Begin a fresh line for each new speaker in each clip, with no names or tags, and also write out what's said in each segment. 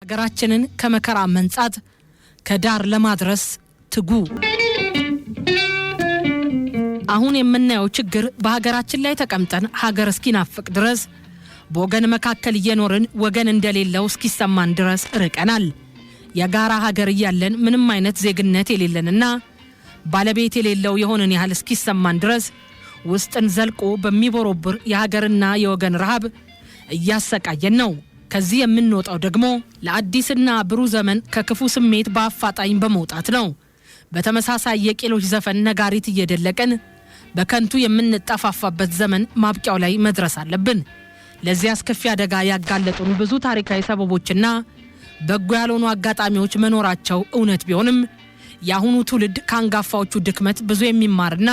ሀገራችንን ከመከራ መንጻት ከዳር ለማድረስ ትጉ። አሁን የምናየው ችግር በሀገራችን ላይ ተቀምጠን ሀገር እስኪናፍቅ ድረስ በወገን መካከል እየኖርን ወገን እንደሌለው እስኪሰማን ድረስ ርቀናል። የጋራ ሀገር እያለን ምንም አይነት ዜግነት የሌለንና ባለቤት የሌለው የሆነን ያህል እስኪሰማን ድረስ ውስጥን ዘልቆ በሚቦረብር የሀገርና የወገን ረሃብ እያሰቃየን ነው። ከዚህ የምንወጣው ደግሞ ለአዲስና ብሩህ ዘመን ከክፉ ስሜት በአፋጣኝ በመውጣት ነው። በተመሳሳይ የቄሎች ዘፈን ነጋሪት እየደለቀን በከንቱ የምንጠፋፋበት ዘመን ማብቂያው ላይ መድረስ አለብን። ለዚህ አስከፊ አደጋ ያጋለጡን ብዙ ታሪካዊ ሰበቦችና በጎ ያልሆኑ አጋጣሚዎች መኖራቸው እውነት ቢሆንም የአሁኑ ትውልድ ከአንጋፋዎቹ ድክመት ብዙ የሚማርና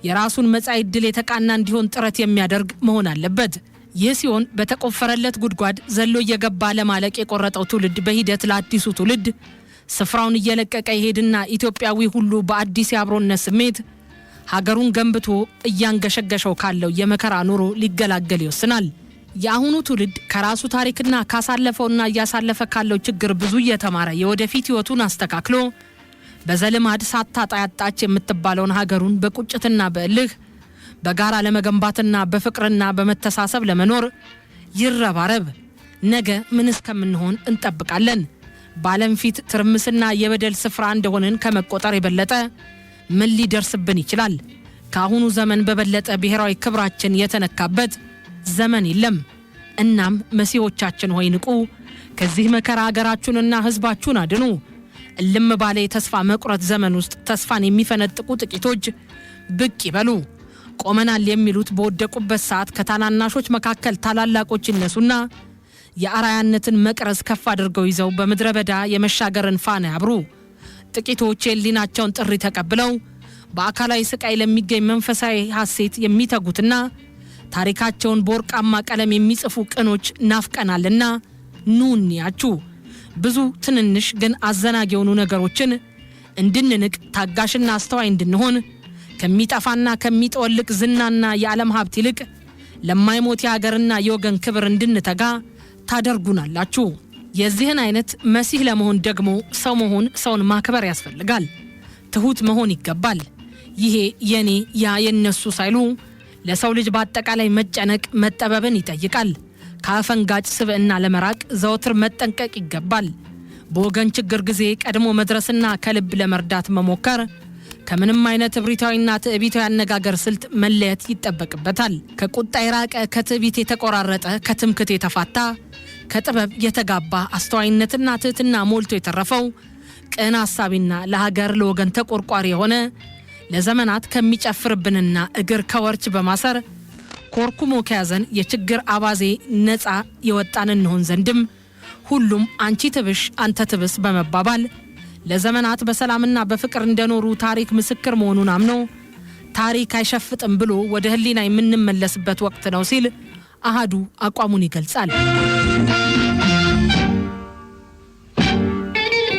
የራሱን መጻኢ ዕድል የተቃና እንዲሆን ጥረት የሚያደርግ መሆን አለበት። ይህ ሲሆን በተቆፈረለት ጉድጓድ ዘሎ እየገባ ለማለቅ የቆረጠው ትውልድ በሂደት ለአዲሱ ትውልድ ስፍራውን እየለቀቀ ይሄድና ኢትዮጵያዊ ሁሉ በአዲስ የአብሮነት ስሜት ሀገሩን ገንብቶ እያንገሸገሸው ካለው የመከራ ኑሮ ሊገላገል ይወስናል። የአሁኑ ትውልድ ከራሱ ታሪክና ካሳለፈውና እያሳለፈ ካለው ችግር ብዙ እየተማረ የወደፊት ህይወቱን አስተካክሎ በዘልማድ ሳታጣ ያጣች የምትባለውን ሀገሩን በቁጭትና በእልህ በጋራ ለመገንባትና በፍቅርና በመተሳሰብ ለመኖር ይረባረብ። ነገ ምን እስከምንሆን እንጠብቃለን? በዓለም ፊት ትርምስና የበደል ስፍራ እንደሆንን ከመቆጠር የበለጠ ምን ሊደርስብን ይችላል? ከአሁኑ ዘመን በበለጠ ብሔራዊ ክብራችን የተነካበት ዘመን የለም። እናም መሲሆቻችን ሆይ ንቁ፣ ከዚህ መከራ ሀገራችሁንና ህዝባችሁን አድኑ። እልም ባለ የተስፋ መቁረጥ ዘመን ውስጥ ተስፋን የሚፈነጥቁ ጥቂቶች ብቅ ይበሉ። ቆመናል የሚሉት በወደቁበት ሰዓት ከታናናሾች መካከል ታላላቆች ይነሱና የአራያነትን መቅረዝ ከፍ አድርገው ይዘው በምድረ በዳ የመሻገርን ፋና ያብሩ። ጥቂቶች የህሊናቸውን ጥሪ ተቀብለው በአካላዊ ስቃይ ለሚገኝ መንፈሳዊ ሐሴት የሚተጉትና ታሪካቸውን በወርቃማ ቀለም የሚጽፉ ቅኖች ናፍቀናልና ኑ እንያችሁ። ብዙ ትንንሽ ግን አዘናጊ የሆኑ ነገሮችን እንድንንቅ ታጋሽና አስተዋይ እንድንሆን ከሚጠፋና ከሚጠወልቅ ዝናና የዓለም ሀብት ይልቅ ለማይሞት የሀገርና የወገን ክብር እንድንተጋ ታደርጉናላችሁ። የዚህን አይነት መሲህ ለመሆን ደግሞ ሰው መሆን፣ ሰውን ማክበር ያስፈልጋል። ትሁት መሆን ይገባል። ይሄ የኔ ያ የነሱ ሳይሉ ለሰው ልጅ በአጠቃላይ መጨነቅ መጠበብን ይጠይቃል። ከአፈንጋጭ ስብዕና ለመራቅ ዘወትር መጠንቀቅ ይገባል። በወገን ችግር ጊዜ ቀድሞ መድረስና ከልብ ለመርዳት መሞከር ከምንም አይነት እብሪታዊና ትዕቢታዊ አነጋገር ስልት መለየት ይጠበቅበታል። ከቁጣ የራቀ፣ ከትዕቢት የተቆራረጠ፣ ከትምክት የተፋታ፣ ከጥበብ የተጋባ አስተዋይነትና ትህትና ሞልቶ የተረፈው ቅን አሳቢና ለሀገር ለወገን ተቆርቋሪ የሆነ ለዘመናት ከሚጨፍርብንና እግር ከወርች በማሰር ኮርኩሞ ከያዘን የችግር አባዜ ነፃ የወጣን እንሆን ዘንድም ሁሉም አንቺ ትብሽ አንተ ትብስ በመባባል ለዘመናት በሰላምና በፍቅር እንደኖሩ ታሪክ ምስክር መሆኑን አምኖ ታሪክ አይሸፍጥም ብሎ ወደ ህሊና የምንመለስበት ወቅት ነው ሲል አሃዱ አቋሙን ይገልጻል።